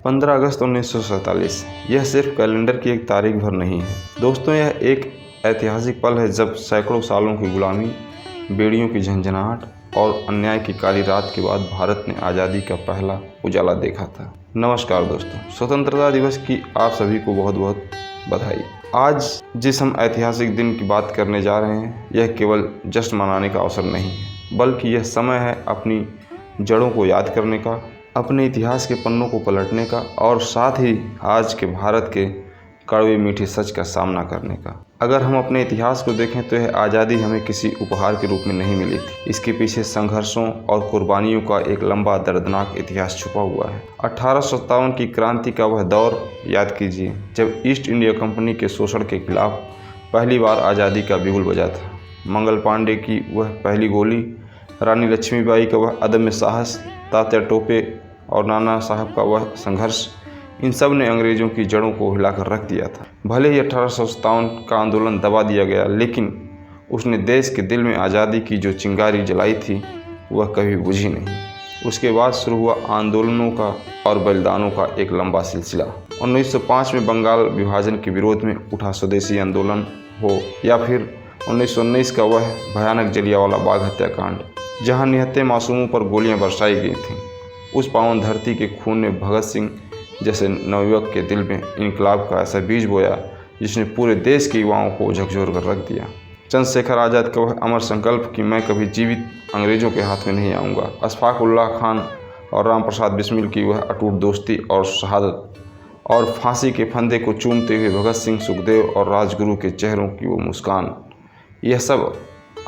15 अगस्त 1947 यह सिर्फ कैलेंडर की एक तारीख भर नहीं है दोस्तों, यह एक ऐतिहासिक पल है जब सैकड़ों सालों की गुलामी, बेड़ियों की झंझनाहट और अन्याय की काली रात के बाद भारत ने आज़ादी का पहला उजाला देखा था। नमस्कार दोस्तों, स्वतंत्रता दिवस की आप सभी को बहुत बहुत बधाई। आज जिस हम ऐतिहासिक दिन की बात करने जा रहे हैं, यह केवल जश्न मनाने का अवसर नहीं है, बल्कि यह समय है अपनी जड़ों को याद करने का, अपने इतिहास के पन्नों को पलटने का और साथ ही आज के भारत के कड़वे मीठे सच का सामना करने का। अगर हम अपने इतिहास को देखें तो यह आज़ादी हमें किसी उपहार के रूप में नहीं मिली थी। इसके पीछे संघर्षों और कुर्बानियों का एक लंबा दर्दनाक इतिहास छुपा हुआ है। 1857 की क्रांति का वह दौर याद कीजिए जब ईस्ट इंडिया कंपनी के शोषण के खिलाफ पहली बार आज़ादी का बिगुल बजा था। मंगल पांडे की वह पहली गोली, रानी लक्ष्मीबाई का वह अदम्य साहस, तात्या टोपे और नाना साहब का वह संघर्ष, इन सब ने अंग्रेज़ों की जड़ों को हिलाकर रख दिया था। भले ही 1857 का आंदोलन दबा दिया गया, लेकिन उसने देश के दिल में आज़ादी की जो चिंगारी जलाई थी वह कभी बुझी नहीं। उसके बाद शुरू हुआ आंदोलनों का और बलिदानों का एक लंबा सिलसिला। 1905 में बंगाल विभाजन के विरोध में उठा स्वदेशी आंदोलन हो या फिर 1919 का वह भयानक जलियांवाला बाग हत्याकांड, जहां निहत्थे मासूमों पर गोलियां बरसाई गई थीं। उस पावन धरती के खून ने भगत सिंह जैसे नवयुवक के दिल में इनकलाब का ऐसा बीज बोया जिसने पूरे देश के युवाओं को झकझोर कर रख दिया। चंद्रशेखर आज़ाद का वह अमर संकल्प कि मैं कभी जीवित अंग्रेज़ों के हाथ में नहीं आऊँगा, अशफाक उल्लाह खान और राम प्रसाद बिस्मिल की वह अटूट दोस्ती और शहादत, और फांसी के फंदे को चूमते हुए भगत सिंह, सुखदेव और राजगुरु के चेहरों की वो मुस्कान, यह सब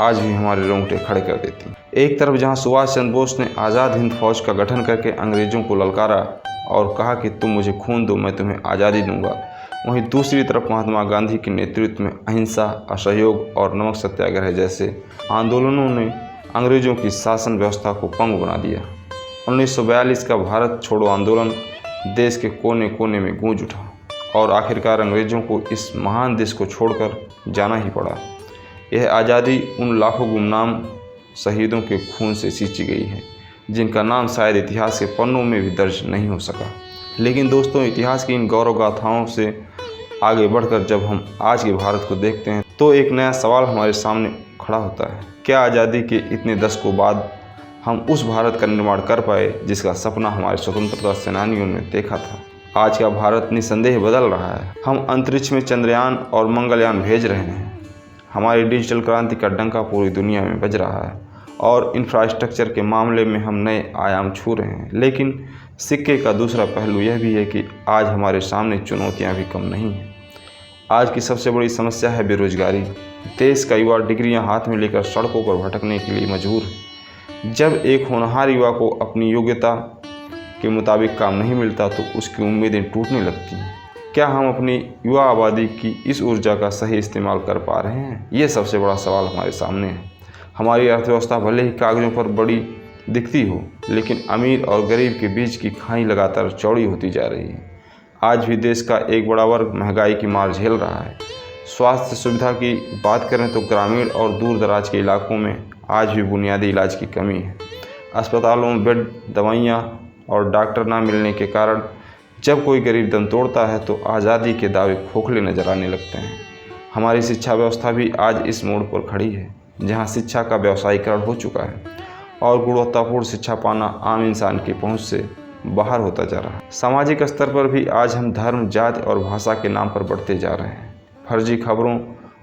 आज भी हमारे रोंगटे खड़े कर देती। एक तरफ जहां सुभाष चंद्र बोस ने आज़ाद हिंद फौज का गठन करके अंग्रेज़ों को ललकारा और कहा कि तुम मुझे खून दो, मैं तुम्हें आज़ादी दूंगा, वहीं दूसरी तरफ महात्मा गांधी के नेतृत्व में अहिंसा, असहयोग और नमक सत्याग्रह जैसे आंदोलनों ने अंग्रेज़ों की शासन व्यवस्था को पंग बना दिया। 1942 का भारत छोड़ो आंदोलन देश के कोने कोने में गूंज उठा और आखिरकार अंग्रेज़ों को इस महान देश को छोड़कर जाना ही पड़ा। यह आज़ादी उन लाखों गुमनाम शहीदों के खून से सींची गई है जिनका नाम शायद इतिहास के पन्नों में भी दर्ज नहीं हो सका। लेकिन दोस्तों, इतिहास की इन गौरव गाथाओं से आगे बढ़कर जब हम आज के भारत को देखते हैं तो एक नया सवाल हमारे सामने खड़ा होता है। क्या आज़ादी के इतने दशकों बाद हम उस भारत का निर्माण कर पाए जिसका सपना हमारे स्वतंत्रता सेनानियों ने देखा था? आज का भारत निस्संदेह बदल रहा है। हम अंतरिक्ष में चंद्रयान और मंगलयान भेज रहे हैं। हमारी डिजिटल क्रांति का डंका पूरी दुनिया में बज रहा है और इंफ्रास्ट्रक्चर के मामले में हम नए आयाम छू रहे हैं। लेकिन सिक्के का दूसरा पहलू यह भी है कि आज हमारे सामने चुनौतियां भी कम नहीं हैं। आज की सबसे बड़ी समस्या है बेरोजगारी। देश का युवा डिग्रियां हाथ में लेकर सड़कों पर भटकने के लिए मजबूर है। जब एक होनहार युवा को अपनी योग्यता के मुताबिक काम नहीं मिलता तो उसकी उम्मीदें टूटने लगती हैं। क्या हम अपनी युवा आबादी की इस ऊर्जा का सही इस्तेमाल कर पा रहे हैं? ये सबसे बड़ा सवाल हमारे सामने है। हमारी अर्थव्यवस्था भले ही कागजों पर बड़ी दिखती हो, लेकिन अमीर और गरीब के बीच की खाई लगातार चौड़ी होती जा रही है। आज भी देश का एक बड़ा वर्ग महंगाई की मार झेल रहा है। स्वास्थ्य सुविधा की बात करें तो ग्रामीण और दूर दराज के इलाकों में आज भी बुनियादी इलाज की कमी है। अस्पतालों में बेड, दवाइयाँ और डॉक्टर ना मिलने के कारण जब कोई गरीब दम तोड़ता है तो आज़ादी के दावे खोखले नजर आने लगते हैं। हमारी शिक्षा व्यवस्था भी आज इस मोड़ पर खड़ी है जहां शिक्षा का व्यवसायीकरण हो चुका है और गुणवत्तापूर्ण शिक्षा पाना आम इंसान की पहुंच से बाहर होता जा रहा है। सामाजिक स्तर पर भी आज हम धर्म, जाति और भाषा के नाम पर बढ़ते जा रहे हैं। फर्जी खबरों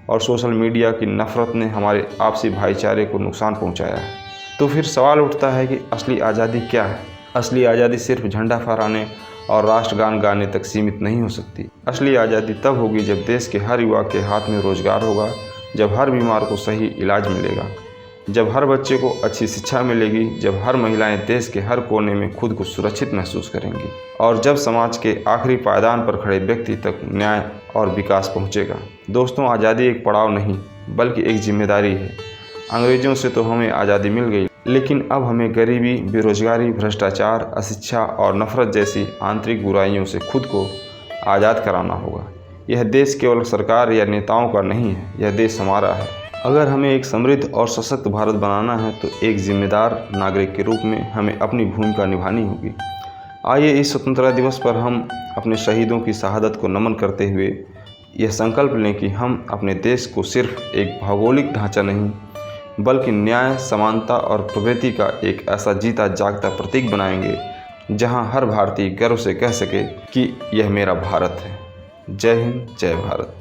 और सोशल मीडिया की नफरत ने हमारे आपसी भाईचारे को नुकसान पहुँचाया है। तो फिर सवाल उठता है कि असली आज़ादी क्या है? असली आज़ादी सिर्फ झंडा फहराने और राष्ट्रगान गाने तक सीमित नहीं हो सकती। असली आज़ादी तब होगी जब देश के हर युवा के हाथ में रोजगार होगा, जब हर बीमार को सही इलाज मिलेगा, जब हर बच्चे को अच्छी शिक्षा मिलेगी, जब हर महिलाएं देश के हर कोने में खुद को सुरक्षित महसूस करेंगी और जब समाज के आखिरी पायदान पर खड़े व्यक्ति तक न्याय और विकास पहुंचेगा। दोस्तों, आज़ादी एक पड़ाव नहीं बल्कि एक जिम्मेदारी है। अंग्रेज़ों से तो हमें आज़ादी मिल गई, लेकिन अब हमें गरीबी, बेरोजगारी, भ्रष्टाचार, अशिक्षा और नफरत जैसी आंतरिक बुराइयों से खुद को आज़ाद कराना होगा। यह देश केवल सरकार या नेताओं का नहीं है, यह देश हमारा है। अगर हमें एक समृद्ध और सशक्त भारत बनाना है तो एक जिम्मेदार नागरिक के रूप में हमें अपनी भूमिका निभानी होगी। आइए इस स्वतंत्रता दिवस पर हम अपने शहीदों की शहादत को नमन करते हुए यह संकल्प लें कि हम अपने देश को सिर्फ एक भौगोलिक ढांचा नहीं बल्कि न्याय, समानता और प्रगति का एक ऐसा जीता जागता प्रतीक बनाएंगे जहां हर भारतीय गर्व से कह सके कि यह मेरा भारत है। जय हिंद, जय भारत।